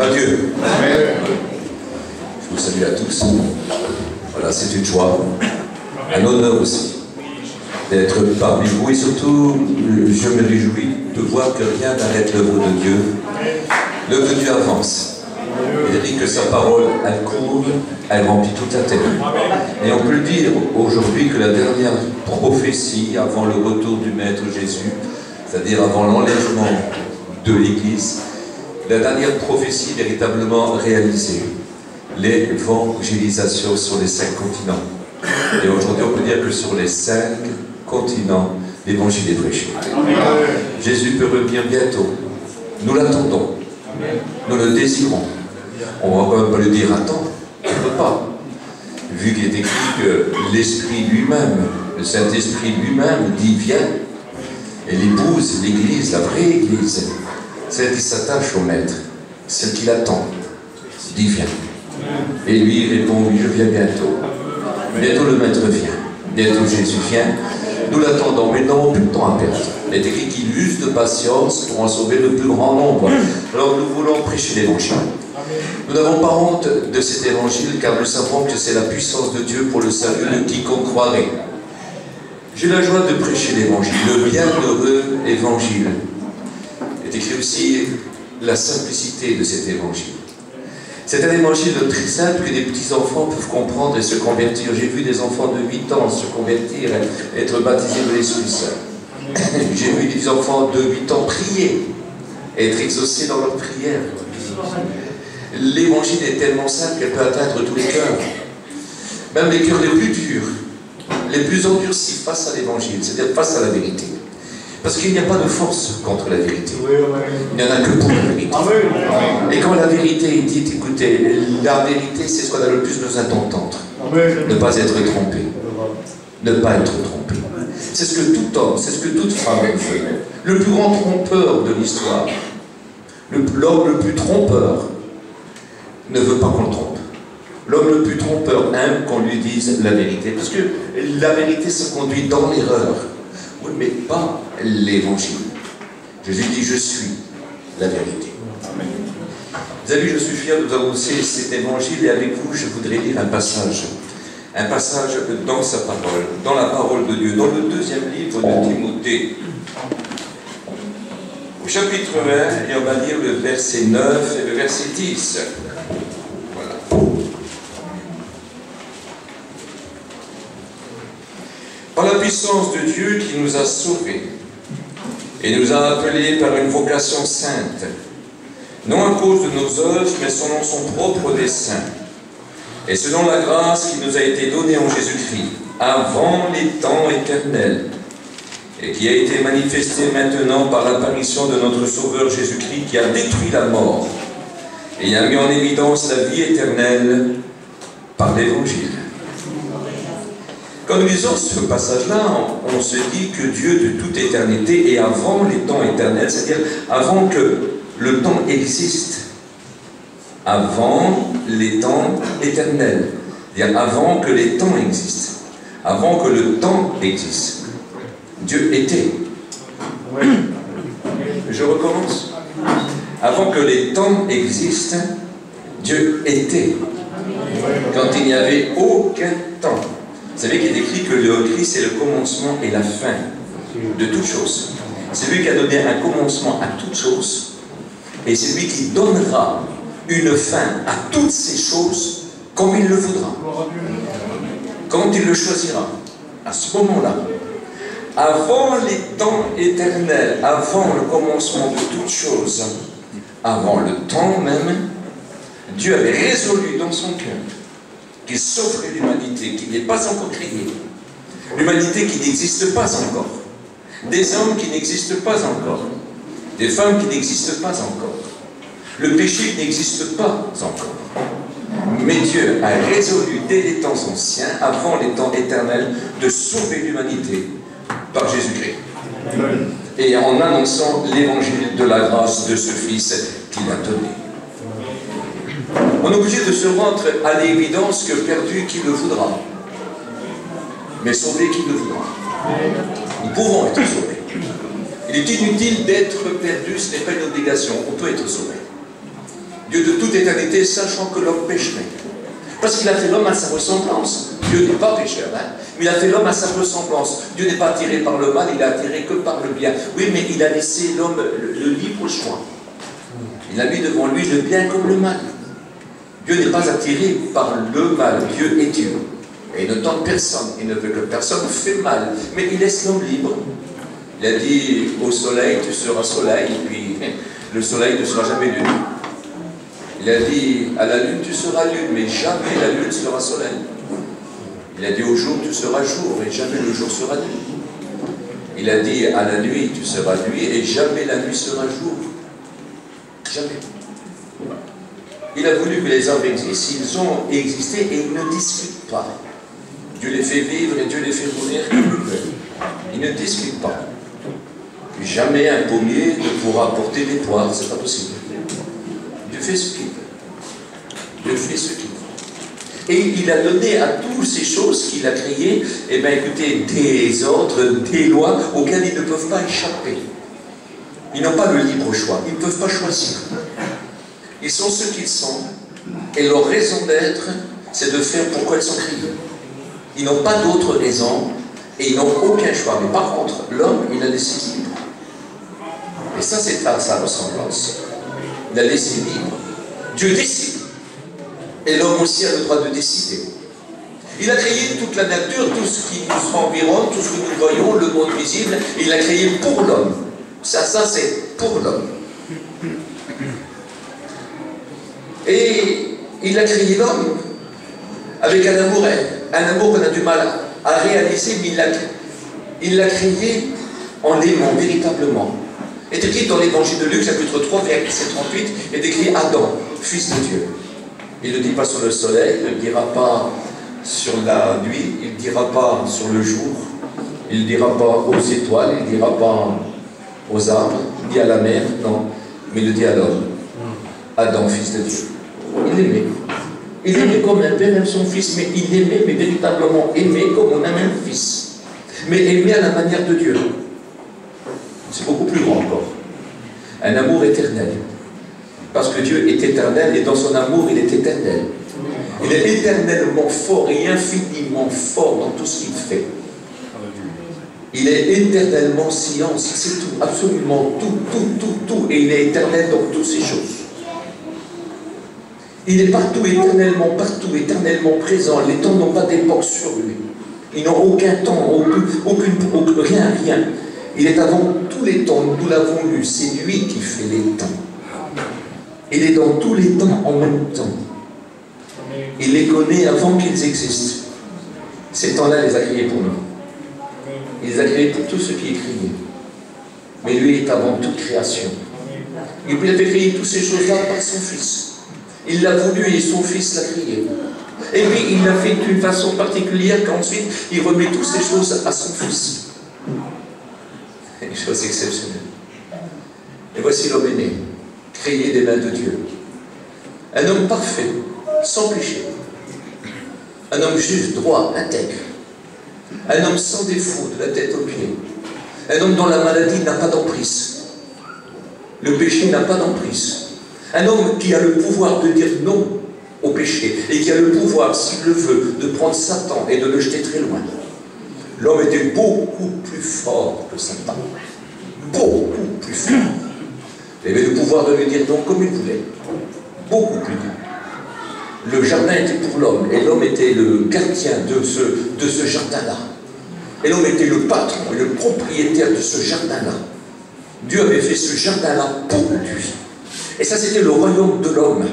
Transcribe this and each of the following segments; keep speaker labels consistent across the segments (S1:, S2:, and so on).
S1: à Dieu. Je vous salue à tous. Voilà, c'est une joie, un honneur aussi d'être parmi vous et surtout, je me réjouis de voir que rien n'arrête l'œuvre de Dieu. L'œuvre de Dieu avance. Il dit que sa parole, elle court, elle remplit toute la terre. Et on peut dire aujourd'hui que la dernière prophétie avant le retour du Maître Jésus, c'est-à-dire avant l'enlèvement de l'Église, la dernière prophétie véritablement réalisée, l'évangélisation sur les 5 continents. Et aujourd'hui, on peut dire que sur les 5 continents, l'évangile est prêché. Jésus peut revenir bientôt. Nous l'attendons. Nous le désirons. On va quand même pas lui dire attends, on ne peut pas. Vu qu'il est écrit que l'Esprit lui-même, le Saint-Esprit lui-même dit viens. Et l'épouse, l'Église, la vraie Église, celle qui s'attache au Maître, celle qui l'attend, dit viens. Et lui il répond oui, je viens bientôt. Bientôt le Maître vient. Bientôt Jésus vient. Nous l'attendons, mais nous n'avons plus de temps à perdre. Il est écrit qu'il use de patience pour en sauver le plus grand nombre. Alors nous voulons prêcher l'Évangile. Nous n'avons pas honte de cet Évangile, car nous savons que c'est la puissance de Dieu pour le salut de quiconque croirait. J'ai la joie de prêcher l'Évangile, le bienheureux Évangile. Il est écrit aussi la simplicité de cet Évangile. C'est un évangile très simple que des petits-enfants peuvent comprendre et se convertir. J'ai vu des enfants de 8 ans se convertir, être baptisés de l'Esprit Saint. J'ai vu des enfants de 8 ans prier, être exaucés dans leur prière. L'évangile est tellement simple qu'elle peut atteindre tous les cœurs. Même les cœurs les plus durs, les plus endurcis face à l'évangile, c'est-à-dire face à la vérité. Parce qu'il n'y a pas de force contre la vérité. Il n'y en a que pour la vérité. Et quand la vérité est dite, écoutez, la vérité, c'est ce qu'on a le plus besoin d'entendre. Ne pas être trompé. Ne pas être trompé. C'est ce que tout homme, c'est ce que toute femme veut. Le plus grand trompeur de l'histoire, l'homme le plus trompeur, ne veut pas qu'on le trompe. L'homme le plus trompeur aime qu'on lui dise la vérité. Parce que la vérité se conduit dans l'erreur. Oui, mais pas l'évangile. Jésus dit, je suis la vérité. Amen. Vous avez vu, je suis fier de vous annoncer cet évangile et avec vous, je voudrais lire un passage dans sa parole, dans la parole de Dieu, dans le 2e livre de Timothée, au chapitre 1, et on va lire le verset 9 et le verset 10. Voilà. Par la puissance de Dieu qui nous a sauvés et nous a appelés par une vocation sainte, non à cause de nos œuvres, mais selon son propre dessein, et selon la grâce qui nous a été donnée en Jésus-Christ, avant les temps éternels, et qui a été manifestée maintenant par l'apparition de notre Sauveur Jésus-Christ, qui a détruit la mort, et a mis en évidence la vie éternelle par l'Évangile. Quand nous lisons ce passage-là, on se dit que Dieu de toute éternité et avant les temps éternels, c'est-à-dire avant que le temps existe, avant les temps éternels, c'est-à-dire avant que les temps existent, avant que le temps existe, Dieu était. Je recommence. Avant que les temps existent, Dieu était. Quand il n'y avait aucun temps. Vous savez qu'il est écrit que le Christ est le commencement et la fin de toutes choses. C'est lui qui a donné un commencement à toutes choses et c'est lui qui donnera une fin à toutes ces choses comme il le voudra. Quand il le choisira. À ce moment-là, avant les temps éternels, avant le commencement de toutes choses, avant le temps même, Dieu avait résolu dans son cœur qu'il sauverait l'humanité, qui n'est pas encore créée, l'humanité qui n'existe pas encore, des hommes qui n'existent pas encore, des femmes qui n'existent pas encore, le péché qui n'existe pas encore. Mais Dieu a résolu dès les temps anciens, avant les temps éternels, de sauver l'humanité par Jésus-Christ. Et en annonçant l'évangile de la grâce de ce Fils qu'il a donné. On est obligé de se rendre à l'évidence que perdu qui le voudra, mais sauvé qui le voudra. Nous pouvons être sauvés. Il est inutile d'être perdu, ce n'est pas une obligation, on peut être sauvé. Dieu de toute éternité, sachant que l'homme pécherait. Parce qu'il a fait l'homme à sa ressemblance. Dieu n'est pas pécheur, hein? Mais il a fait l'homme à sa ressemblance. Dieu n'est pas attiré par le mal, il est attiré que par le bien. Oui, mais il a laissé l'homme le libre choix. Il a mis devant lui le bien comme le mal. Dieu n'est pas attiré par le mal. Dieu est Dieu. Et il ne tente personne. Il ne veut que personne fait mal. Mais il laisse l'homme libre. Il a dit au soleil, tu seras soleil, puis le soleil ne sera jamais lune. Il a dit à la lune, tu seras lune, mais jamais la lune sera soleil. Il a dit au jour, tu seras jour, et jamais le jour sera nuit. Il a dit à la nuit, tu seras nuit, et jamais la nuit sera jour. Jamais. Il a voulu que les hommes existent, ils ont existé et ils ne discutent pas. Dieu les fait vivre et Dieu les fait mourir comme ils veulent. Ils ne discutent pas. Jamais un pommier ne pourra porter des poires, c'est pas possible. Dieu fait ce qu'il veut. Dieu fait ce qu'il veut. Et il a donné à toutes ces choses qu'il a créées, eh bien écoutez, des ordres, des lois auxquelles ils ne peuvent pas échapper. Ils n'ont pas le libre choix, ils ne peuvent pas choisir. Ils sont ce qu'ils sont, et leur raison d'être, c'est de faire pourquoi ils sont créés. Ils n'ont pas d'autre raison, et ils n'ont aucun choix. Mais par contre, l'homme, il a laissé libre. Et ça, c'est à sa ressemblance. Il a laissé libre. Dieu décide. Et l'homme aussi a le droit de décider. Il a créé toute la nature, tout ce qui nous environne, tout ce que nous voyons, le monde visible, et il l'a créé pour l'homme. Ça c'est pour l'homme. Et il a créé l'homme avec un amour qu'on a du mal à réaliser, mais il l'a créé en l'aimant véritablement. Est écrit dans l'évangile de Luc, chapitre 3, verset 38, est écrit Adam, fils de Dieu. Il ne dit pas sur le soleil, il ne dira pas sur la nuit, il ne dira pas sur le jour, il ne dira pas aux étoiles, il ne dira pas aux arbres, il dit à la mer, non, mais il le dit à l'homme. Adam, fils de Dieu. Il aimait. Il aimait comme un père aime son fils, mais il aimait, mais véritablement aimé comme on aime un fils. Mais aimé à la manière de Dieu. C'est beaucoup plus grand encore. Un amour éternel. Parce que Dieu est éternel et dans son amour, il est éternel. Il est éternellement fort et infiniment fort dans tout ce qu'il fait. Il est éternellement science, il sait tout, absolument tout. Et il est éternel dans toutes ces choses. Il est partout, éternellement présent. Les temps n'ont pas d'époque sur lui. Ils n'ont aucun temps, rien. Il est avant tous les temps, nous l'avons lu, c'est lui qui fait les temps. Il est dans tous les temps en même temps. Il les connaît avant qu'ils existent. Ces temps-là, il les a créés pour nous. Il les a créés pour tout ce qui est créé. Mais lui est avant toute création. Il avait créé toutes ces choses-là par son Fils. Il l'a voulu et son Fils l'a créé. Et puis il l'a fait d'une façon particulière qu'ensuite il remet toutes ces choses à son Fils. Une chose exceptionnelle. Et voici l'homme aîné, créé des mains de Dieu. Un homme parfait, sans péché. Un homme juste, droit, intègre. Un homme sans défaut, de la tête aux pieds. Un homme dont la maladie n'a pas d'emprise. Le péché n'a pas d'emprise. Un homme qui a le pouvoir de dire non au péché et qui a le pouvoir, s'il le veut, de prendre Satan et de le jeter très loin. L'homme était beaucoup plus fort que Satan. Beaucoup plus fort. Il avait le pouvoir de lui dire non comme il voulait. Beaucoup plus dur. Le jardin était pour l'homme et l'homme était le gardien de ce jardin-là. Et l'homme était le patron et le propriétaire de ce jardin-là. Dieu avait fait ce jardin-là pour lui. Et ça, c'était le royaume de l'homme.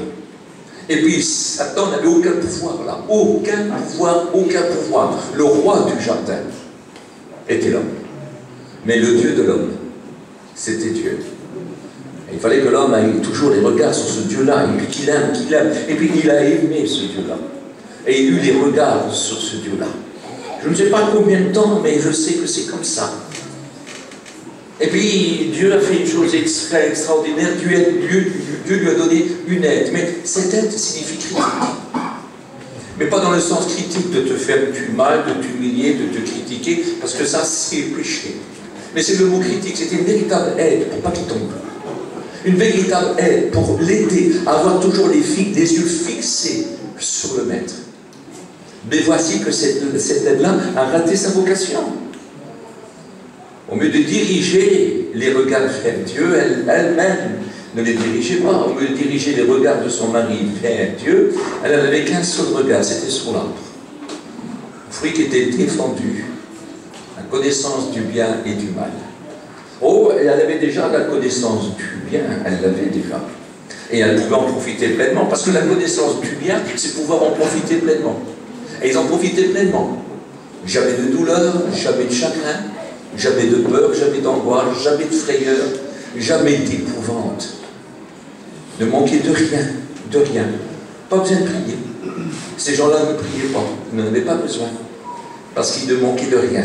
S1: Et puis, Satan n'avait aucun pouvoir là. Aucun pouvoir. Le roi du jardin était l'homme. Mais le Dieu de l'homme, c'était Dieu. Et il fallait que l'homme ait toujours les regards sur ce Dieu-là, et puis qu'il aime. Et puis, il a aimé ce Dieu-là. Et il eut les regards sur ce Dieu-là. Je ne sais pas combien de temps, mais je sais que c'est comme ça. Et puis, Dieu a fait une chose extraordinaire. Dieu lui a donné une aide. Mais cette aide signifie critique. Mais pas dans le sens critique de te faire du mal, de t'humilier, de te critiquer, parce que ça, c'est péché. Mais c'est le mot critique. C'était une véritable aide pour pas qu'il tombe. Une véritable aide pour l'aider à avoir toujours les yeux fixés sur le Maître. Mais voici que cette aide-là a raté sa vocation. Au lieu de diriger les regards vers Dieu, elle-même ne les dirigeait pas. Au lieu de diriger les regards de son mari vers Dieu, elle n'avait qu'un seul regard, c'était sur l'arbre. Fruit qui était défendu, la connaissance du bien et du mal. Oh, elle avait déjà la connaissance du bien, elle l'avait déjà. Et elle pouvait en profiter pleinement, parce que la connaissance du bien, c'est pouvoir en profiter pleinement. Et ils en profitaient pleinement. Jamais de douleur, jamais de chagrin, jamais de peur, jamais d'angoisse, jamais de frayeur, jamais d'épouvante. Ne manquez de rien, de rien. Pas besoin de prier. Ces gens-là ne priaient pas, ils n'en avaient pas besoin, parce qu'ils ne manquaient de rien.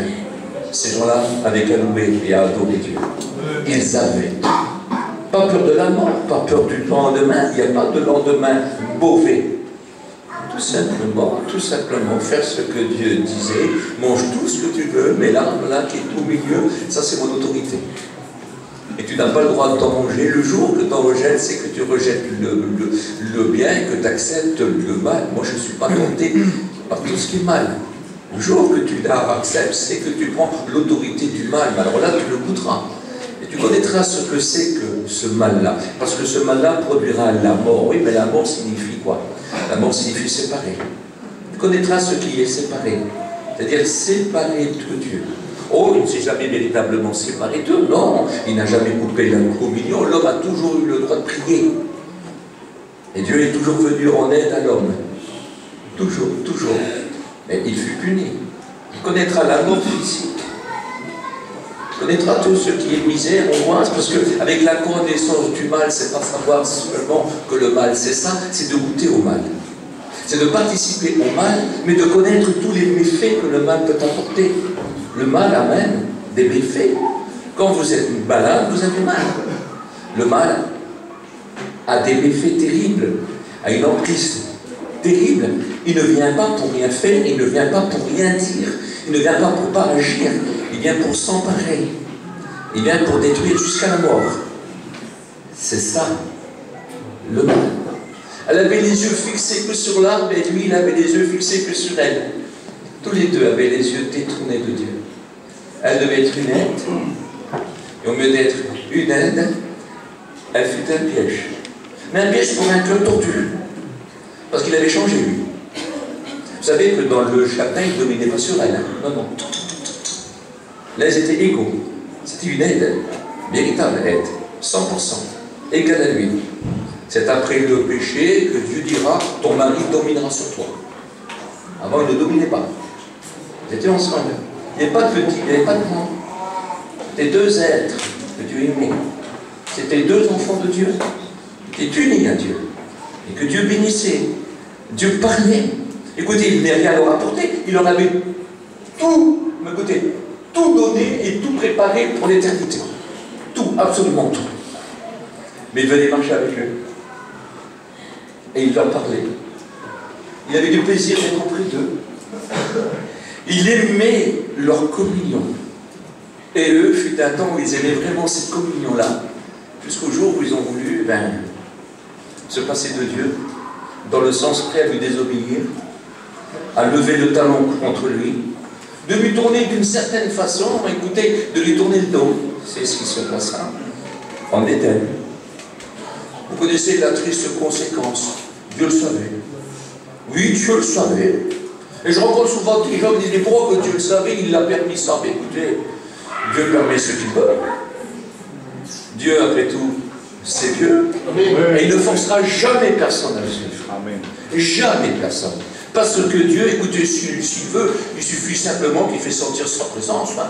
S1: Ces gens-là avaient qu'à louer et à adorer Dieu. Ils avaient pas peur de la mort, pas peur du lendemain, il n'y a pas de lendemain mauvais. Tout simplement faire ce que Dieu disait, mange tout ce que tu veux, mais l'arbre là qui est au milieu, ça c'est mon autorité. Et tu n'as pas le droit de t'en manger. Le jour que tu en rejettes, c'est que tu rejettes le bien et que tu acceptes le mal. Moi je ne suis pas tenté par tout ce qui est mal. Le jour que tu l'acceptes, c'est que tu prends l'autorité du mal. Alors là, tu le goûteras. Et tu connaîtras ce que c'est que ce mal-là. Parce que ce mal-là produira la mort. Oui, mais la mort signifie quoi? La mort signifie séparer. Tu connaîtras ce qui est séparé. C'est-à-dire séparé de Dieu. Oh, il ne s'est jamais véritablement séparé d'eux. Non, il n'a jamais coupé la communion. L'homme a toujours eu le droit de prier. Et Dieu est toujours venu en aide à l'homme. Toujours, toujours. Mais il fut puni. Il connaîtra la mort physique. Il connaîtra tout ce qui est misère, angoisse, parce qu'avec la connaissance du mal, c'est pas savoir seulement que le mal c'est ça, c'est de goûter au mal. C'est de participer au mal, mais de connaître tous les méfaits que le mal peut apporter. Le mal amène des méfaits. Quand vous êtes malade, vous avez mal. Le mal a des méfaits terribles, a une emprise terrible. Il ne vient pas pour rien faire, il ne vient pas pour rien dire, il ne vient pas pour pas agir, il vient pour s'emparer, il vient pour détruire jusqu'à la mort. C'est ça, le mal. Elle avait les yeux fixés que sur l'arbre et lui, il avait les yeux fixés que sur elle. Tous les deux avaient les yeux détournés de Dieu. Elle devait être une aide, et au lieu d'être une aide, elle fut un piège. Mais un piège pour un cœur tordu, parce qu'il avait changé lui. Vous savez que dans le châtain, il ne dominait pas sur elle. Hein? Non, non. Là, ils étaient égaux. C'était une aide, véritable aide, 100%, égale à lui. C'est après le péché que Dieu dira, ton mari dominera sur toi. Avant, il ne dominait pas. Ils étaient ensemble. Il n'y avait pas de petit, il n'y avait pas de grand. C'était deux êtres que Dieu aimait. C'était deux enfants de Dieu qui étaient unis à Dieu. Et que Dieu bénissait. Dieu parlait. Écoutez, il n'a rien leur apporté. Il leur avait tout, écoutez, tout donné et tout préparé pour l'éternité. Tout, absolument tout. Mais il venait marcher avec eux. Et il leur parlait. Il avait du plaisir d'être auprès d'eux. Il aimait leur communion. Et eux, fut un temps où ils aimaient vraiment cette communion-là, jusqu'au jour où ils ont voulu se passer de Dieu, dans le sens prêt à lui désobéir, à lever le talon contre lui, de lui tourner d'une certaine façon, écoutez, de lui tourner le dos. C'est ce qui se passa en Éden. Vous connaissez la triste conséquence. Dieu le savait. Oui, Dieu le savait. Et je rencontre souvent des gens qui disent, mais pourquoi que Dieu le savait, il l'a permis ça? Mais écoutez, Dieu permet ce qu'il veut. Dieu, après tout, c'est Dieu. Et il ne forcera jamais personne à le suivre. Jamais personne. Parce que Dieu, écoutez, s'il veut, il suffit simplement qu'il fait sentir sa présence. Hein.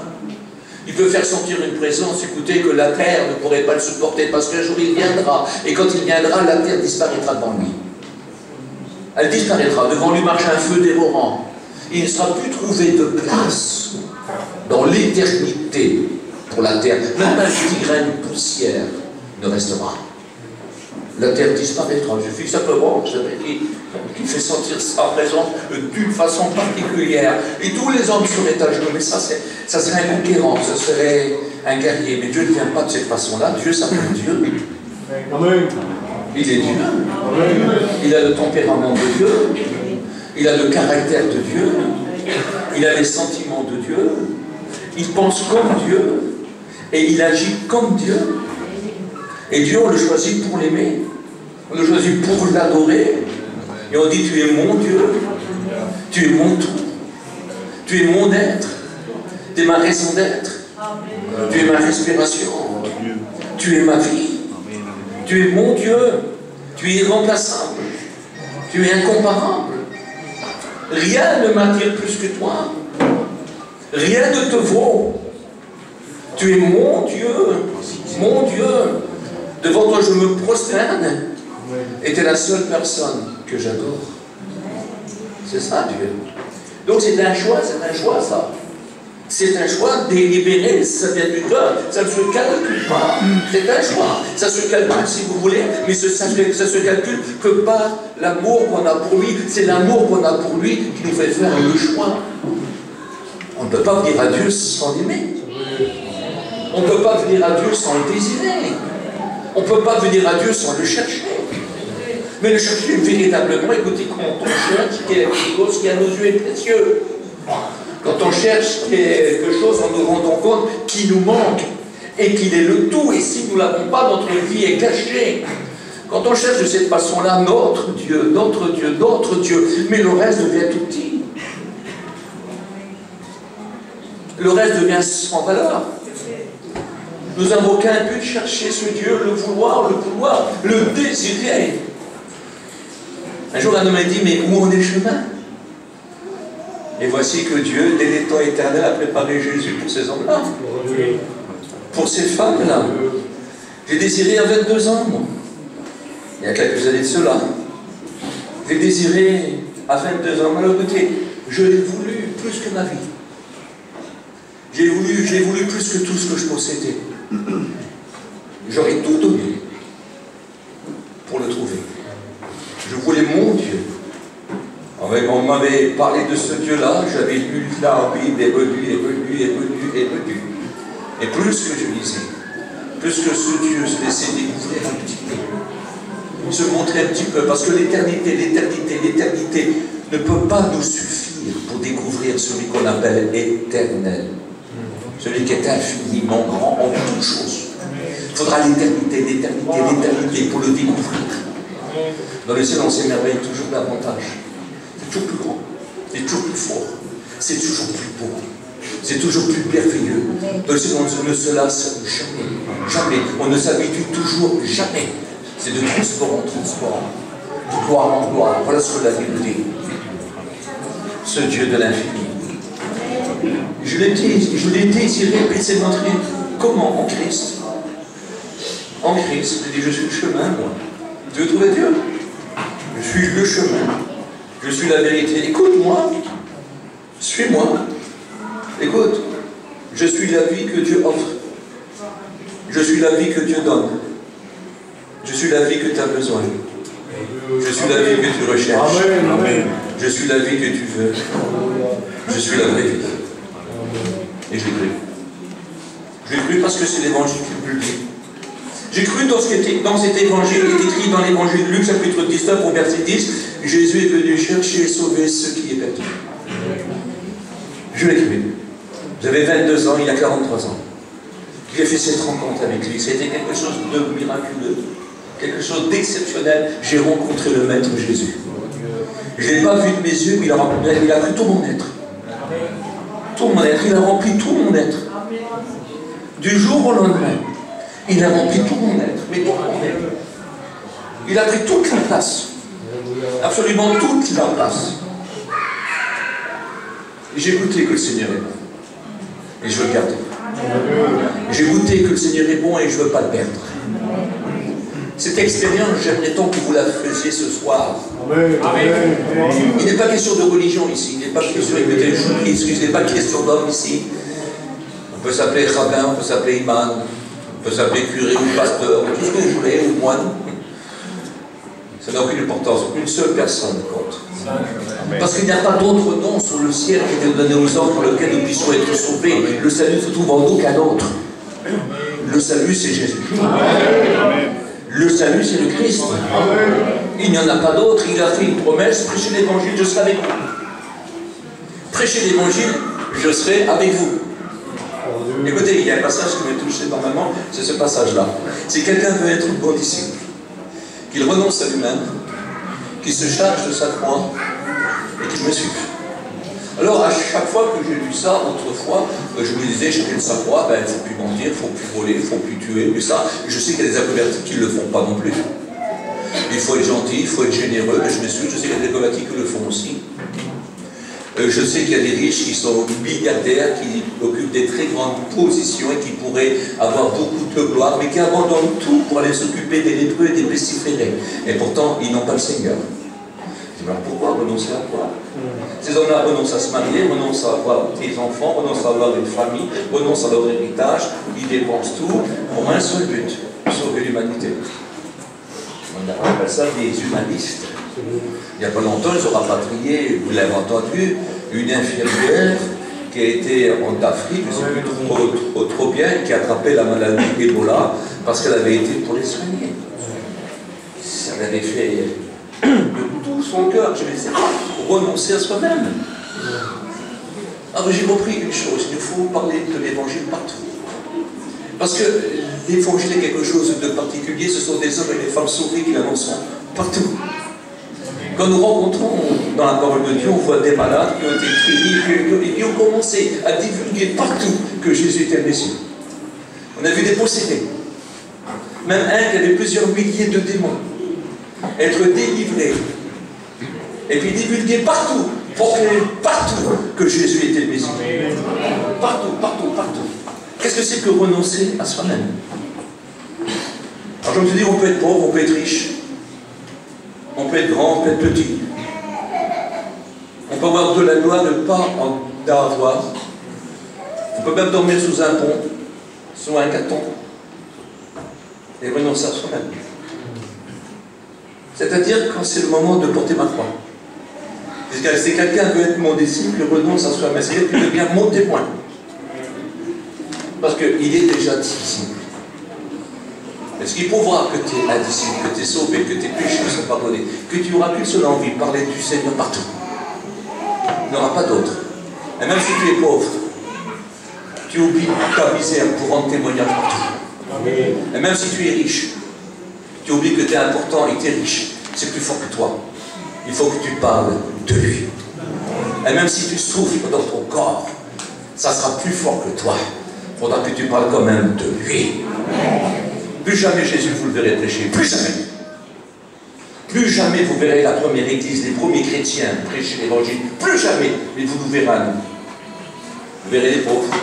S1: Il peut faire sentir une présence, écoutez, que la terre ne pourrait pas le supporter, parce qu'un jour il viendra, et quand il viendra, la terre disparaîtra devant lui. Elle disparaîtra, devant lui marche un feu dévorant. Il ne sera plus trouvé de place dans l'éternité pour la terre. Même un petit grain de poussière ne restera. La terre disparaîtra. Il suffit simplement, vous savez, qu'il fait sentir sa présence d'une façon particulière. Et tous les hommes seraient à genoux. Mais ça serait un conquérant, ça serait un guerrier. Mais Dieu ne vient pas de cette façon-là. Dieu s'appelle Dieu. Il est Dieu. Il a le tempérament de Dieu. Il a le caractère de Dieu. Il a les sentiments de Dieu. Il pense comme Dieu. Et il agit comme Dieu. Et Dieu, on le choisit pour l'aimer. On le choisit pour l'adorer. Et on dit, tu es mon Dieu. Tu es mon tout. Tu es mon être. Tu es ma raison d'être. Tu es ma respiration. Tu es ma vie. Tu es mon Dieu. Tu es irremplaçable. Tu es incomparable. Rien ne m'attire plus que toi. Rien ne te vaut. Tu es mon Dieu. Mon Dieu. Devant toi, je me prosterne. Et tu es la seule personne que j'adore. C'est ça, Dieu. Donc c'est un choix, ça. C'est un choix délibéré, ça vient du cœur, ça ne se calcule pas. C'est un choix. Ça se calcule si vous voulez, mais ça se calcule que par l'amour qu'on a pour lui. C'est l'amour qu'on a pour lui qui nous fait faire le choix. On ne peut pas venir à Dieu sans l'aimer. On ne peut pas venir à Dieu sans le désirer. On ne peut pas venir à Dieu sans le chercher. Mais le chercher véritablement, écoutez, quand on cherche quelque chose qui à nos yeux est précieux. Quand on cherche quelque chose en nous rendant compte qu'il nous manque et qu'il est le tout, et si nous ne l'avons pas, notre vie est gâchée. Quand on cherche de cette façon-là, notre Dieu, mais le reste devient tout petit. Le reste devient sans valeur. Nous n'avons qu'un but, chercher ce Dieu, le vouloir, le désirer. Un jour, un homme m'a dit, mais où en est le chemin? Et voici que Dieu, dès les temps éternels, a préparé Jésus pour ces hommes-là. Pour ces femmes-là. J'ai désiré à 22 ans, moi. Il y a quelques années de cela. J'ai désiré à 22 ans. Alors écoutez, je l'ai voulu plus que ma vie. J'ai voulu plus que tout ce que je possédais. J'aurais tout donné pour le trouver. Je voulais mon Dieu. On m'avait parlé de ce Dieu-là, j'avais lu la Bible et relu. Et plus que je lisais, plus que ce Dieu se laissait découvrir un petit peu, se montrer un petit peu, parce que l'éternité ne peut pas nous suffire pour découvrir celui qu'on appelle éternel. Celui qui est infiniment grand en toutes choses. Il faudra l'éternité pour le découvrir. Dans le ciel, on s'émerveille toujours davantage. C'est toujours plus grand, c'est toujours plus fort, c'est toujours plus beau, c'est toujours plus merveilleux. Dans le ciel, on ne se lasse jamais. On ne s'habitue toujours jamais. C'est de transport en transport, de gloire en gloire. Voilà ce que la Bible dit. Ce Dieu de l'infini. Je l'ai désiré, puis c'est montré. Comment? En Christ. En Christ, je dis, je suis le chemin, moi. Tu veux trouver Dieu? Je suis le chemin. Je suis la vérité. Écoute-moi. Suis-moi. Écoute. Je suis la vie que Dieu offre. Je suis la vie que Dieu donne. Je suis la vie que tu as besoin. Je suis la vie que tu recherches. Amen. Je suis la vie que tu veux. Je suis la vraie vie. Et je l'ai cru. Je l'ai cru parce que c'est l'évangile qui me le dit. J'ai cru dans cet évangile, il est écrit dans l'évangile de Luc, chapitre 19, au verset 10, Jésus est venu chercher et sauver ceux qui est perdu. Je l'ai cru. J'avais 22 ans, il a 43 ans. J'ai fait cette rencontre avec lui. C'était quelque chose de miraculeux, quelque chose d'exceptionnel. J'ai rencontré le Maître Jésus. Je ne l'ai pas vu de mes yeux, mais il a pris tout mon être. Tout mon être, il a rempli tout mon être. Du jour au lendemain, il a rempli tout mon être, mais tout mon être. Il a pris toute la place. Absolument toute la place. J'ai goûté que le Seigneur est bon. Et je veux le garder. J'ai goûté que le Seigneur est bon et je ne veux pas le perdre. Cette expérience, j'aimerais tant que vous la faisiez ce soir. Amen. Il n'est pas question de religion ici. Il n'est pas question il n'est pas question d'homme ici. On peut s'appeler rabbin, on peut s'appeler imam, on peut s'appeler curé ou pasteur, tout ce que vous voulez, ou moine. Ça n'a aucune importance. Une seule personne compte. Parce qu'il n'y a pas d'autre nom sur le ciel qui est donné aux hommes pour lequel nous puissions être sauvés. Le salut se trouve en aucun autre. Le salut, c'est Jésus. Le salut, c'est le Christ. Il n'y en a pas d'autre. Il a fait une promesse, prêchez l'évangile, je serai avec vous. Prêchez l'évangile, je serai avec vous. Écoutez, il y a un passage qui m'a touché normalement, c'est ce passage-là. Si quelqu'un veut être bon disciple, qu'il renonce à lui-même, qu'il se charge de sa croix et qu'il me suive. Alors, à chaque fois que j'ai lu ça, autrefois, je me disais, chacun de sa croix, il ne faut plus mentir, il ne faut plus voler, il ne faut plus tuer, mais ça, je sais qu'il y a des inconvertis qui ne le font pas non plus. Il faut être gentil, il faut être généreux, mais je me suis, je sais qu'il y a des inconvertis qui le font aussi. Je sais qu'il y a des riches qui sont milliardaires, qui occupent des très grandes positions et qui pourraient avoir beaucoup de gloire, mais qui abandonnent tout pour aller s'occuper des lépreux et des pestiférés. Et pourtant, ils n'ont pas le Seigneur. Alors pourquoi renoncer à quoi? Ces hommes-là renoncent à se marier, renoncent à avoir des enfants, renoncent à avoir une famille, renoncent à leur héritage, ils dépensent tout pour un seul but, sauver l'humanité. On appelle ça des humanistes. Il n'y a pas longtemps, ils ont rapatrié, vous l'avez entendu, une infirmière qui a été en Afrique, je ne sais plus trop bien, qui a attrapé la maladie Ebola parce qu'elle avait été pour les soigner. Elle avait fait de tout son cœur, je vais dire, renoncer à soi-même. Alors j'ai compris une chose, il faut parler de l'évangile partout. Parce que l'évangile est quelque chose de particulier, ce sont des hommes et des femmes sauvés qui l'annoncent partout. Quand nous rencontrons dans la parole de Dieu, on voit des malades qui ont été guéris et qui ont commencé à divulguer partout que Jésus était le Messie. On a vu des possédés, même un qui avait plusieurs milliers de démons, être délivré, et puis divulguer partout, proclamer partout que Jésus était le Messie. Partout, partout, partout. Qu'est-ce que c'est que renoncer à soi-même? Alors je me dis, on peut être pauvre, on peut être riche. On peut être grand, on peut être petit. On peut avoir de la gloire, ne pas en avoir. On peut même dormir sous un pont, sous un caton, et renoncer à soi-même. C'est-à-dire quand c'est le moment de porter ma croix. Si quelqu'un veut être mon disciple, il renonce à soi-même. C'est quelqu'un qui devient mon témoin. Parce qu'il est déjà disciple. Est-ce qu'il faut voir que tu es un disciple, que tu es sauvé, que tes péchés sont pardonnés, que tu n'auras qu'une seule envie, parler du Seigneur partout. Il n'y aura pas d'autre. Et même si tu es pauvre, tu oublies ta misère pour rendre témoignage partout. Et même si tu es riche, tu oublies que tu es important et que tu es riche. C'est plus fort que toi. Il faut que tu parles de lui. Et même si tu souffres dans ton corps, ça sera plus fort que toi. Il faudra que tu parles quand même de lui. Plus jamais Jésus vous le verrez prêcher, plus jamais. Plus jamais vous verrez la première église, les premiers chrétiens prêcher l'évangile, plus jamais, mais vous nous verrez à nous. Vous verrez les pauvres,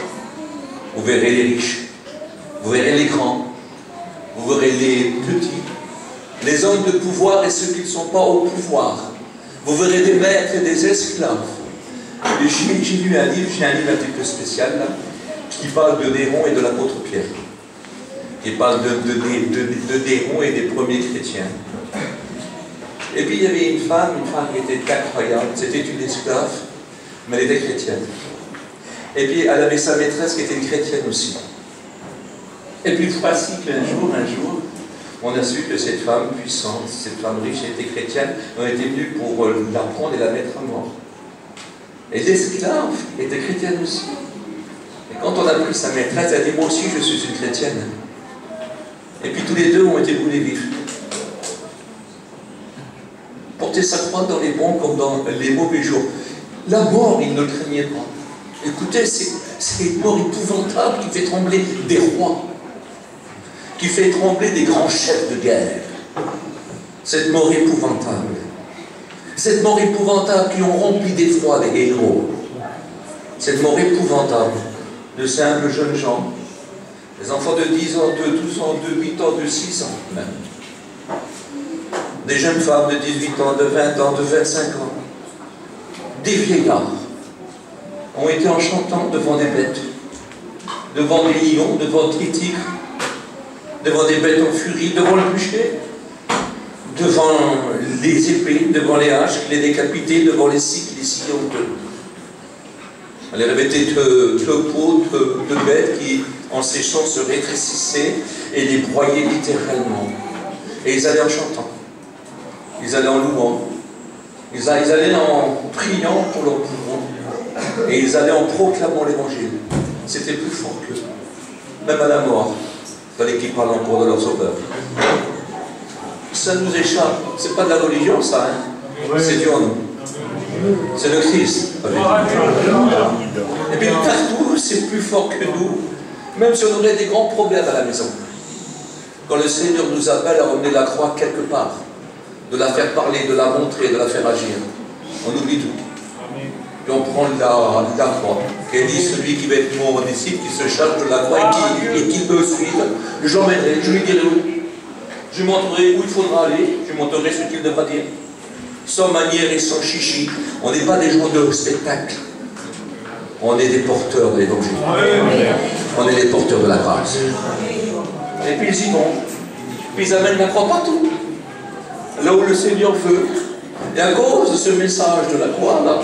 S1: vous verrez les riches, vous verrez les grands, vous verrez les petits, les hommes de pouvoir et ceux qui ne sont pas au pouvoir. Vous verrez des maîtres et des esclaves. J'ai lu un livre, j'ai un livre un petit peu spécial là, qui parle de Néron et de l'apôtre Pierre. Qui parle de Néron et des premiers chrétiens. Et puis il y avait une femme qui était incroyable, c'était une esclave, mais elle était chrétienne. Et puis elle avait sa maîtresse qui était une chrétienne aussi. Et puis voici qu'un jour, on a su que cette femme puissante, cette femme riche était chrétienne, on était venus pour la prendre et la mettre à mort. Et l'esclave était chrétienne aussi. Et quand on a pris sa maîtresse, elle a dit, moi aussi je suis une chrétienne. Et puis tous les deux ont été brûlés vifs. Porter sa croix dans les bons comme dans les mauvais jours. La mort, il ne le craignait pas. Écoutez, c'est une mort épouvantable qui fait trembler des rois, qui fait trembler des grands chefs de guerre. Cette mort épouvantable. Cette mort épouvantable qui ont rempli d'effroi des héros. Cette mort épouvantable de simples jeunes gens. Des enfants de 10 ans, de 12 ans, de 8 ans, de 6 ans même. Des jeunes femmes de 18 ans, de 20 ans, de 25 ans. Des vieillards ont été en chantant devant des bêtes, devant des lions, devant des tigres, devant des bêtes en furie, devant le bûcher, devant les épées, devant les haches qui les décapitaient, devant les scies qui les sciaient en deux. Elle revêtait de peau de bêtes qui, en séchant, se rétrécissaient et les broyaient littéralement. Et ils allaient en chantant. Ils allaient en louant. Ils allaient en priant pour leur pouvoir. Et ils allaient en proclamant l'évangile. C'était plus fort qu'eux. Même à la mort, il fallait qu'ils parlent encore de leur sauveur. Ça nous échappe. C'est pas de la religion, ça. Hein? C'est Dieu en nous. C'est le Christ. Et puis partout, c'est plus fort que nous. Même si on aurait des grands problèmes à la maison. Quand le Seigneur nous appelle à emmener la croix quelque part, de la faire parler, de la montrer, de la faire agir, on oublie tout. Et on prend la croix. Et dit, celui qui va être mon disciple, qui se charge de la croix et qui me suivre, je l'emmènerai, je lui dirai où. Je lui montrerai où il faudra aller, je lui montrerai ce qu'il devra dire. Sans manière et sans chichi. On n'est pas des gens de spectacle. On est des porteurs de l'évangile. On est des porteurs de la grâce. Et puis ils y vont. Puis ils amènent la croix partout. Là où le Seigneur veut. Et à cause de ce message de la croix, là,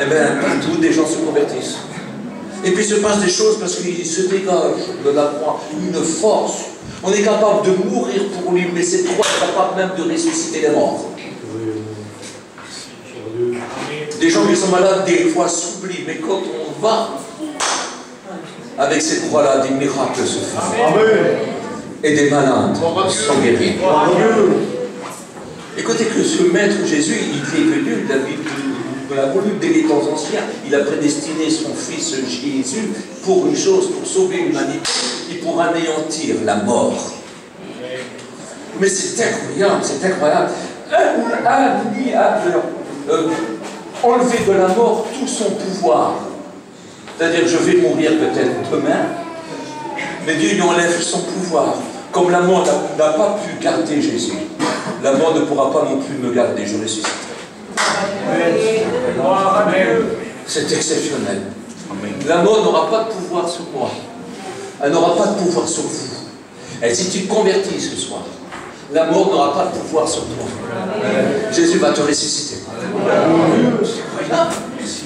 S1: eh bien, partout, des gens se convertissent. Et puis il se passe des choses parce qu'il se dégage de la croix une force. On est capable de mourir pour lui, mais cette croix est capable même de ressusciter les morts. Des gens qui sont malades, des fois s'oublient, mais quand on va avec cette croix-là, des miracles se font. Et des malades sont guéris. Écoutez que ce Maître Jésus, il est venu de la Bible, de la volume dès les temps anciens, il a prédestiné son Fils Jésus pour une chose, pour sauver l'humanité et pour anéantir la mort. Mais c'est incroyable, c'est incroyable. Enlever de la mort tout son pouvoir. C'est-à-dire, je vais mourir peut-être demain, mais Dieu lui enlève son pouvoir. Comme la mort n'a pas pu garder Jésus, la mort ne pourra pas non plus me garder, je ressusciterai. C'est exceptionnel. La mort n'aura pas de pouvoir sur moi. Elle n'aura pas de pouvoir sur vous. Et si tu te convertis ce soir, la mort n'aura pas de pouvoir sur toi. Jésus va te ressusciter.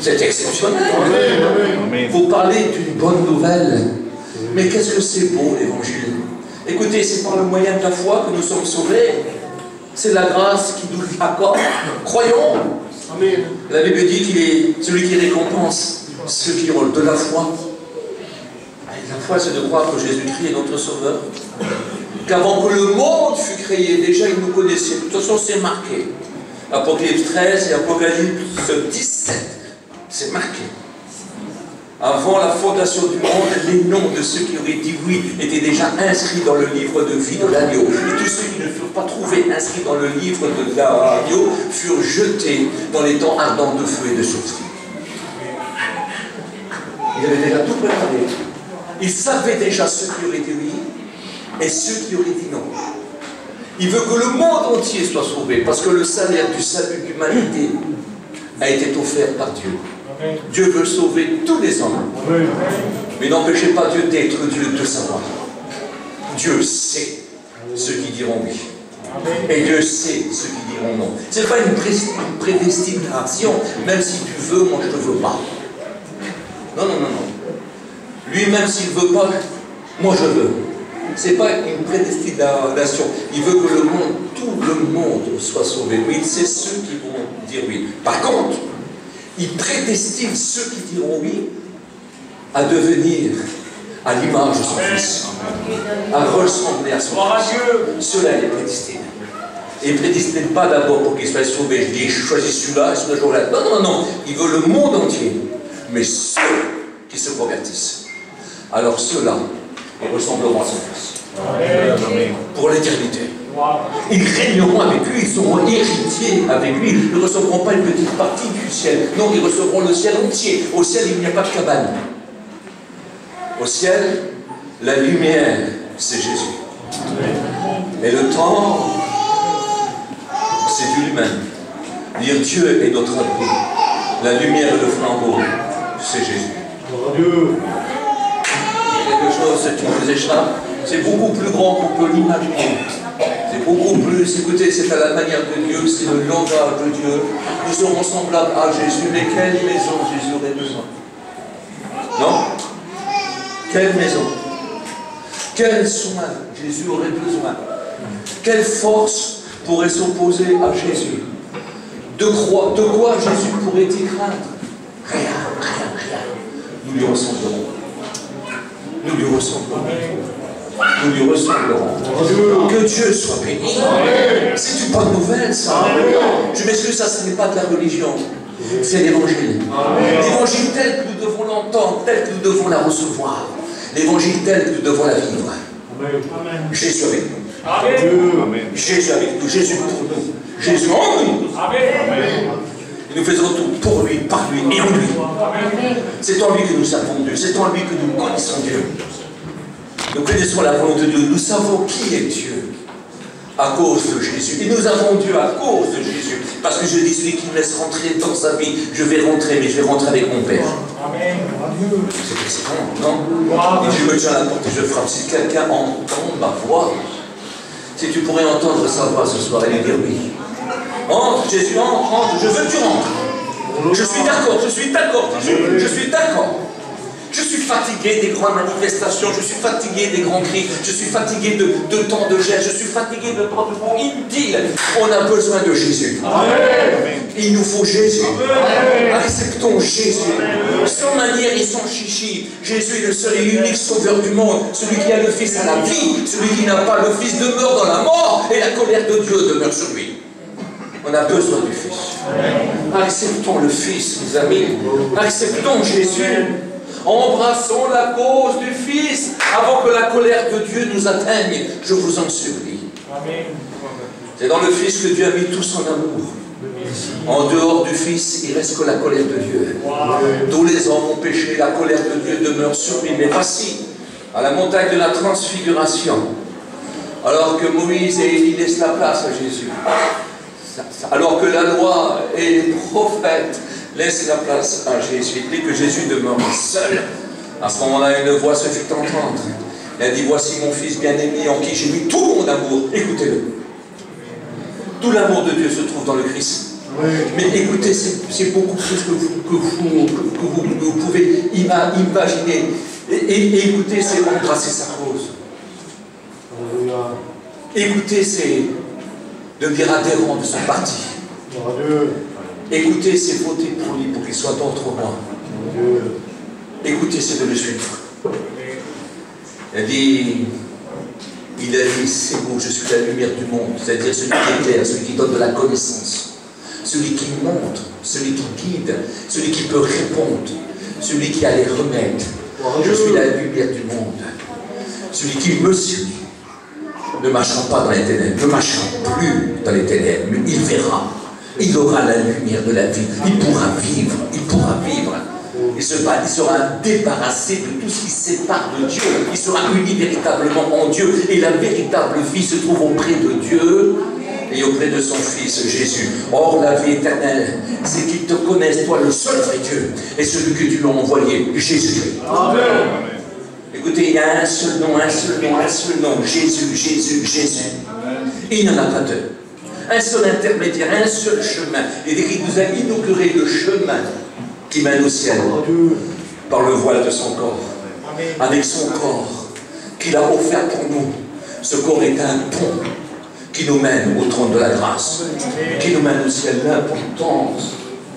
S1: C'est exceptionnel. Vous parlez d'une bonne nouvelle. Mais qu'est-ce que c'est beau l'évangile. Écoutez, c'est par le moyen de la foi que nous sommes sauvés. C'est la grâce qui nous l'accorde. Croyons. La Bible dit qu'il est celui qui récompense ceux qui ont de la foi. Et la foi, c'est de croire que Jésus-Christ est notre Sauveur. Qu'avant que le monde fût créé, déjà il nous connaissait. De toute façon, c'est marqué. Apocalypse 13 et Apocalypse 17. C'est marqué. Avant la fondation du monde, les noms de ceux qui auraient dit oui étaient déjà inscrits dans le livre de vie de l'agneau. Et tous ceux qui ne furent pas trouvés inscrits dans le livre de l'agneau furent jetés dans les temps ardents de feu et de soufre. Il avait déjà tout préparé. Il savait déjà ceux qui auraient dit oui et ceux qui auraient dit non. Il veut que le monde entier soit sauvé, parce que le salaire du salut de l'humanité a été offert par Dieu. Dieu veut sauver tous les hommes. Mais n'empêchez pas Dieu d'être Dieu, de savoir. Dieu sait ceux qui diront oui. Et Dieu sait ceux qui diront non. Ce n'est pas une prédestination, même si tu veux, moi je ne veux pas. Non, non, non, non. Lui, même s'il ne veut pas, moi je veux. Ce n'est pas une prédestination. Il veut que le monde, tout le monde soit sauvé. Oui, c'est ceux qui vont dire oui. Par contre, il prédestine ceux qui diront oui à devenir à l'image de son Fils, à ressembler à son Fils. Cela est prédestiné. Et il ne prédestine pas d'abord pour qu'il soit sauvé. Je dis, je choisis celui-là et ce jour-là. Non, non, non. Il veut le monde entier. Mais ceux qui se convertissent, alors ceux-là, ils ressembleront à son Fils. Pour l'éternité. Ils régneront avec lui, ils seront héritiers avec lui. Ils ne recevront pas une petite partie du ciel. Non, ils recevront le ciel entier. Au ciel, il n'y a pas de cabane. Au ciel, la lumière, c'est Jésus. Et le temps, c'est Dieu lui-même. Dire Dieu est notre abri. La lumière et le flambeau, c'est Jésus. Quelque chose qui nous échappe. C'est beaucoup plus grand qu'on peut l'imaginer. C'est beaucoup plus, écoutez, c'est à la manière de Dieu, c'est le langage de Dieu. Nous serons semblables à Jésus, mais quelle maison Jésus aurait besoin? Non? Quelle maison? Quel soin Jésus aurait besoin? Quelle force pourrait s'opposer à Jésus? De quoi Jésus pourrait-il craindre? Rien, rien, rien. Nous lui ressemblerons. Nous lui ressemblerons. Nous lui ressemblerons. Que Dieu soit béni. C'est une bonne nouvelle, ça. Je m'excuse, ça, ce n'est pas de la religion. C'est l'évangile. L'évangile tel que nous devons l'entendre, tel que nous devons la recevoir. L'évangile tel que nous devons la vivre. Jésus avec nous. Jésus avec nous. Jésus pour nous. Jésus en nous. Et nous faisons tout pour lui, par lui et en lui. C'est en lui que nous savons Dieu. C'est en lui que nous connaissons Dieu. Nous connaissons la volonté de Dieu. Nous savons qui est Dieu à cause de Jésus. Et nous avons Dieu à cause de Jésus. Parce que je dis, celui qui me laisse rentrer dans sa vie, je vais rentrer, mais je vais rentrer avec mon Père. C'est excellent, non? Et je me tiens à la porte et je frappe. Si quelqu'un entend ma voix, si tu pourrais entendre sa voix ce soir et lui dire oui. Entre, Jésus, entre, je veux que tu rentres. Je suis d'accord, je suis d'accord, je suis d'accord. Je suis fatigué des grandes manifestations, je suis fatigué des grands cris, je suis fatigué de tant de gestes, je suis fatigué de tant de mots inutiles. On a besoin de Jésus. Amen. Il nous faut Jésus. Amen. Acceptons Jésus. Sans manière et sans chichi. Jésus est le seul et unique sauveur du monde. Celui qui a le Fils a la vie. Celui qui n'a pas le Fils demeure dans la mort et la colère de Dieu demeure sur lui. On a besoin du Fils. Amen. Acceptons le Fils, mes amis. Acceptons Jésus. Embrassons la cause du Fils avant que la colère de Dieu nous atteigne. Je vous en supplie. C'est dans le Fils que Dieu a mis tout son amour. En dehors du Fils, il reste que la colère de Dieu. Tous les hommes ont péché, la colère de Dieu demeure sur lui. Mais voici, à la montagne de la transfiguration, alors que Moïse et Élie laissent la place à Jésus, alors que la loi et les prophètes laissent la place à Jésus, et que Jésus demeure seul. À ce moment-là, une voix se fit entendre. Elle dit, voici mon Fils bien-aimé en qui j'ai mis tout mon amour. Écoutez-le. Tout l'amour de Dieu se trouve dans le Christ. Oui. Mais écoutez, c'est beaucoup plus que vous pouvez imaginer. Et écoutez, c'est embrasser sa cause. Écoutez, c'est devenir adhérent de son parti. Écoutez, c'est voter pour lui, pour qu'il soit d'entre moi. Écoutez, c'est de le suivre. Elle dit, il a dit, c'est beau, je suis la lumière du monde. C'est-à-dire celui qui éclaire, celui qui donne de la connaissance, celui qui montre, celui qui guide, celui qui peut répondre, celui qui a les remèdes. Je suis la lumière du monde. Celui qui me suit ne marchera pas dans les ténèbres, ne marchera plus dans les ténèbres, mais il verra. Il aura la lumière de la vie. Il pourra vivre. Il pourra vivre. Il sera débarrassé de tout ce qui sépare de Dieu. Il sera uni véritablement en Dieu. Et la véritable vie se trouve auprès de Dieu et auprès de son Fils Jésus. Or, la vie éternelle, c'est qu'ils te connaissent, toi, le seul vrai Dieu, et celui que tu as envoyé, Jésus-Christ. Amen. Écoutez, il y a un seul nom, un seul nom, un seul nom. Jésus, Jésus, Jésus. Il n'y en a pas deux. Un seul intermédiaire, un seul chemin. Il dit qu'il nous a inauguré le chemin qui mène au ciel par le voile de son corps. Avec son corps qu'il a offert pour nous. Ce corps est un pont qui nous mène au trône de la grâce, qui nous mène au ciel.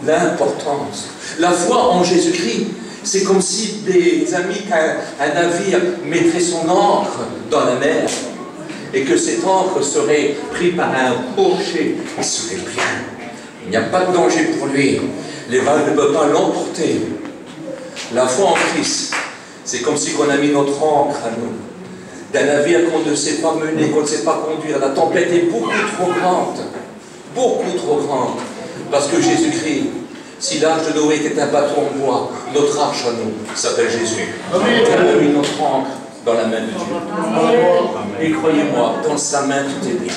S1: L'importance. La foi en Jésus-Christ, c'est comme si des amis qu'un navire mettrait son ancre dans la mer, et que cet ancre serait pris par un rocher, il serait bien. Il n'y a pas de danger pour lui. Les vagues ne peuvent pas l'emporter. La foi en Christ, c'est comme si on a mis notre ancre à nous. D'un navire qu'on ne sait pas mener, qu'on ne sait pas conduire. La tempête est beaucoup trop grande. Beaucoup trop grande. Parce que Jésus-Christ, si l'arche de Noé était un bateau en bois, notre arche à nous s'appelle Jésus. On a mis notre ancre dans la main de Dieu. Amen. Et croyez-moi, dans sa main, tout est bien.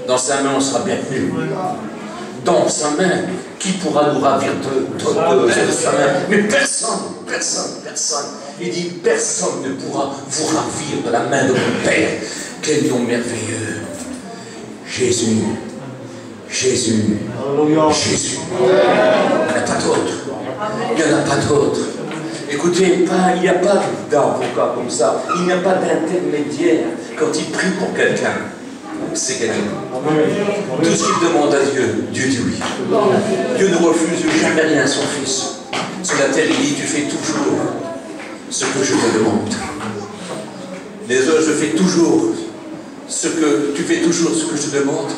S1: Dans sa main, on sera bien tenu. Dans sa main, qui pourra nous ravir de sa main? Mais personne, personne, personne. Il dit, personne ne pourra vous ravir de la main de mon Père. Quel nom merveilleux. Jésus, Jésus, Jésus. Il n'y en a pas d'autre. Il n'y en a pas d'autre. Écoutez, il n'y a pas d'avocat comme ça. Il n'y a pas d'intermédiaire quand il prie pour quelqu'un. C'est gagné. Tout ce qu'il demande à Dieu, Dieu dit oui. Dieu ne refuse jamais rien à son Fils. Sur la terre, il dit, tu fais toujours ce que je te demande. Les autres, je fais toujours tu fais toujours ce que je te demande,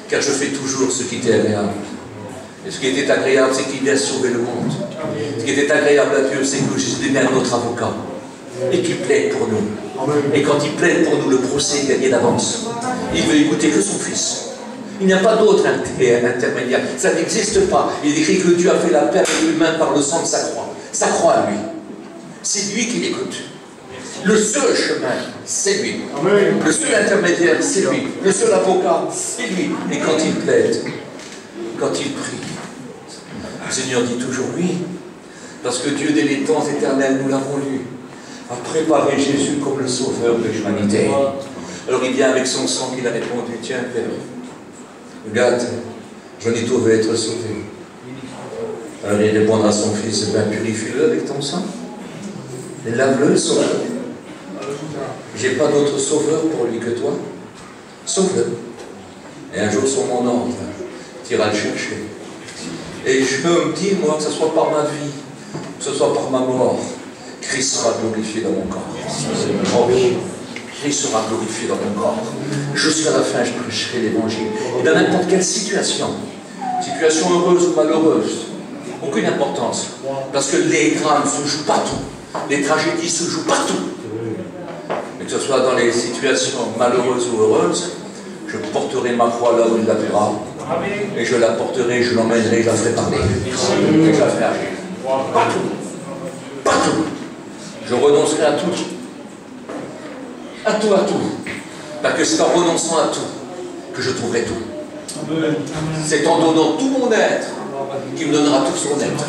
S1: car je fais toujours ce qui t'est agréable. Et ce qui était agréable, c'est qu'il vient sauver le monde. Ce qui était agréable à Dieu, c'est que Jésus devient notre avocat et qu'il plaide pour nous. Et quand il plaide pour nous, le procès est gagné d'avance. Il veut écouter que son Fils. Il n'y a pas d'autre intermédiaire. Ça n'existe pas. Il écrit que Dieu a fait la paix avec l'humain par le sang de sa croix. Sa croix à lui. C'est lui qui l'écoute. Le seul chemin, c'est lui. Le seul intermédiaire, c'est lui. Le seul avocat, c'est lui. Et quand il plaide, quand il prie, le Seigneur dit toujours oui. Parce que Dieu, dès les temps éternels, nous l'avons lu, a préparé Jésus comme le sauveur de l'humanité. Alors il vient avec son sang qu'il a répondu, tiens Père, regarde, j'en ai trouvé être sauvé. Alors il répondra à son Fils, ben purifie-le avec ton sang. Et lave-le, sauve-le. J'ai pas d'autre sauveur pour lui que toi. Sauve-le. Et un jour, sur mon ordre, tu iras le chercher. Et je me dis, moi, que ce soit par ma vie, que ce soit par ma mort, Christ sera glorifié dans mon corps. Oh oui, Christ sera glorifié dans mon corps. Jusqu'à la fin, je prêcherai l'évangile. Et dans n'importe quelle situation heureuse ou malheureuse, aucune importance. Parce que les drames se jouent partout. Les tragédies se jouent partout. Mais que ce soit dans les situations malheureuses ou heureuses, je porterai ma croix là où il la verra. Et je la porterai, je l'emmènerai, je la ferai parler. Et je la ferai agir. Partout. Partout. Je renoncerai à tout. À tout, à tout. Parce que c'est en renonçant à tout que je trouverai tout. C'est en donnant tout mon être qu'il me donnera tout son être.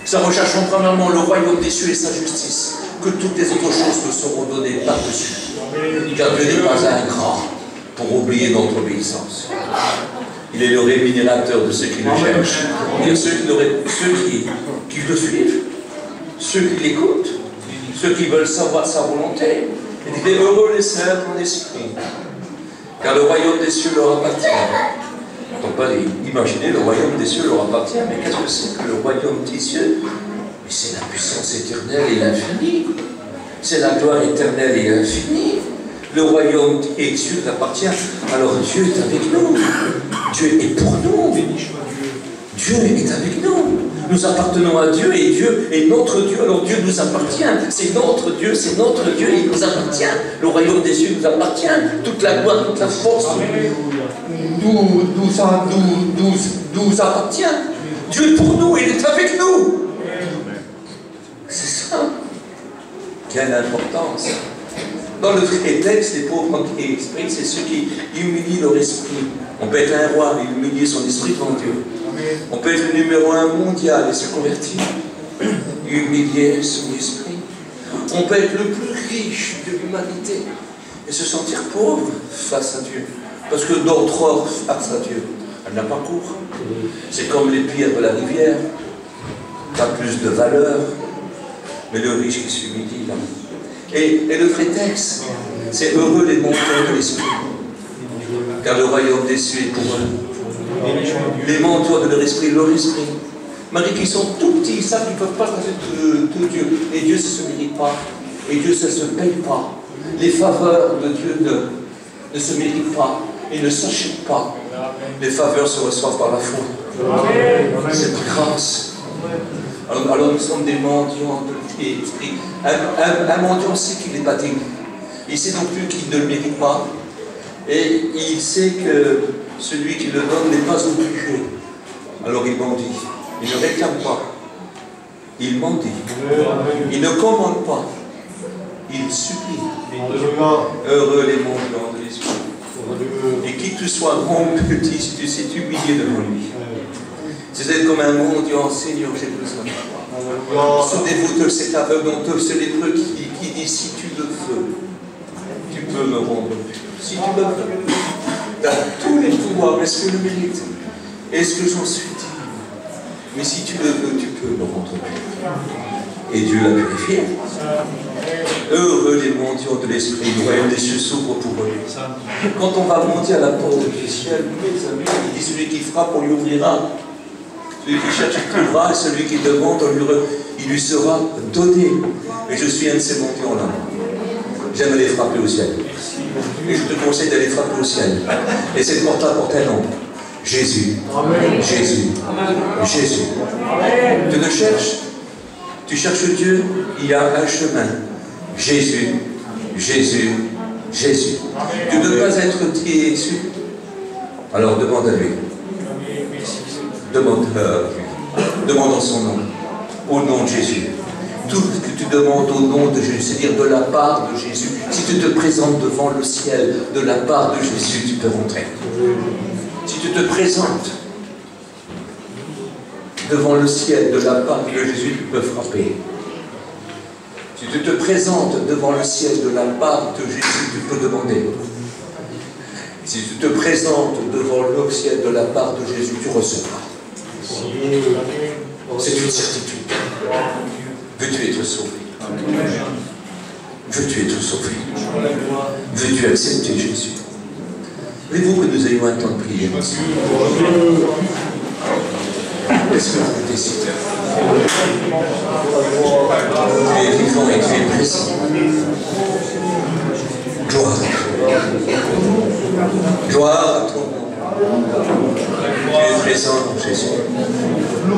S1: Ça recherchons premièrement le royaume des cieux et sa justice, que toutes les autres choses me seront données par-dessus. Car Dieu n'est pas ingrat pour oublier notre obéissance. Il est le rémunérateur de ceux qui le cherchent. Et ceux qui le suivent, ceux qui l'écoutent, ceux qui veulent savoir sa volonté. Il est heureux les saints en esprit, car le royaume des cieux leur appartient. On peut pas imaginer le royaume des cieux leur appartient, mais qu'est-ce que c'est que le royaume des cieux? Mais c'est la puissance éternelle et l'infini. C'est la gloire éternelle et infinie. Le royaume des cieux appartient. Alors Dieu est avec nous. Dieu est pour nous. Dieu est avec nous. Nous appartenons à Dieu et Dieu est notre Dieu. Alors Dieu nous appartient. C'est notre Dieu et il nous appartient. Le royaume des cieux nous appartient. Toute la gloire, toute la force nous appartient. Dieu est pour nous, il est avec nous. C'est ça. Quelle importance. Dans le vrai texte, les pauvres qui expriment, c'est ceux qui humilient leur esprit. On peut être un roi et humilier son esprit devant Dieu. On peut être le numéro 1 mondial et se convertir, humilier son esprit. On peut être le plus riche de l'humanité et se sentir pauvre face à Dieu. Parce que notre or face à Dieu, elle n'a pas cours. C'est comme les pierres de la rivière, pas plus de valeur, mais le riche qui s'humilie là. Et le vrai texte, c'est heureux les menteurs de l'esprit, car le royaume des cieux est pour eux. Les menteurs de leur esprit, malgré qu'ils sont tout petits, ils savent qu'ils ne peuvent pas faire de Dieu. Et Dieu, ça ne se mérite pas. Et Dieu, ça ne se paye pas. Les faveurs de Dieu ne se méritent pas et ne s'achètent pas. Les faveurs se reçoivent par la foi. C'est par grâce. Alors nous sommes des mendiants de l'esprit. Un mendiant sait qu'il n'est pas digne. Il sait non plus qu'il ne le mérite pas. Et il sait que celui qui le donne n'est pas obligé. Alors il mendie. Il ne réclame pas. Il mendie. Il ne commande pas. Il supplie. Heureux les mendiants de l'esprit. Et qui que tu sois grand ou petit, si tu sais t'humilier devant lui. C'est d'être comme un mendiant, Seigneur, j'ai besoin de toi. Souvenez-vous de cet aveugle honteux, ce lépreux qui dit, si tu le veux, tu peux me rendre pur. Si tu le veux, tu as tous les pouvoirs. Est-ce que je le mérite? Est-ce que j'en suis digne? Mais si tu le veux, tu peux. peut nous rendre purs. Et Dieu l'a purifié. Heureux les mendiants de l'esprit, le royaume des cieux s'ouvre pour eux. Quand on va monter à la porte du ciel, mes amis, il dit celui qui frappe, on lui ouvrira. Celui qui cherche, il trouvera, et celui qui demande, il lui sera donné. Et je suis un de ces mendiants-là. J'aime aller frapper au ciel. Et je te conseille d'aller frapper au ciel. Et cette porte-là porte un nom. Jésus. Amen. Jésus. Amen. Jésus. Amen. Tu le cherches. Tu cherches Dieu, il y a un chemin. Jésus. Jésus. Jésus. Amen. Tu ne peux pas être déçu. Alors demande à lui. Demande à lui. Demande en son nom. Au nom de Jésus. Tout ce que tu demandes au nom de Jésus, c'est-à-dire de la part de Jésus. Si tu te présentes devant le ciel, de la part de Jésus, tu peux rentrer. Si tu te présentes devant le ciel, de la part de Jésus, tu peux frapper. Si tu te présentes devant le ciel, de la part de Jésus, tu peux demander. Si tu te présentes devant le ciel, de la part de Jésus, tu recevras. C'est une certitude. Veux-tu être sauvé? Veux-tu être sauvé? Veux-tu accepter Jésus? Voulez-vous que nous ayons un temps de prière? Est-ce que vous décidez? Tu es vivant et tu es présent. Gloire. Gloire à ton nom. Tu es présent, Jésus.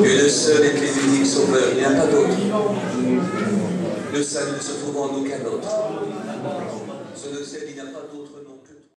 S1: Tu es le seul et l'unique sauveur. Il n'y a pas d'autre. Le salut ne se trouve en aucun autre. Sur le ciel, il n'y a pas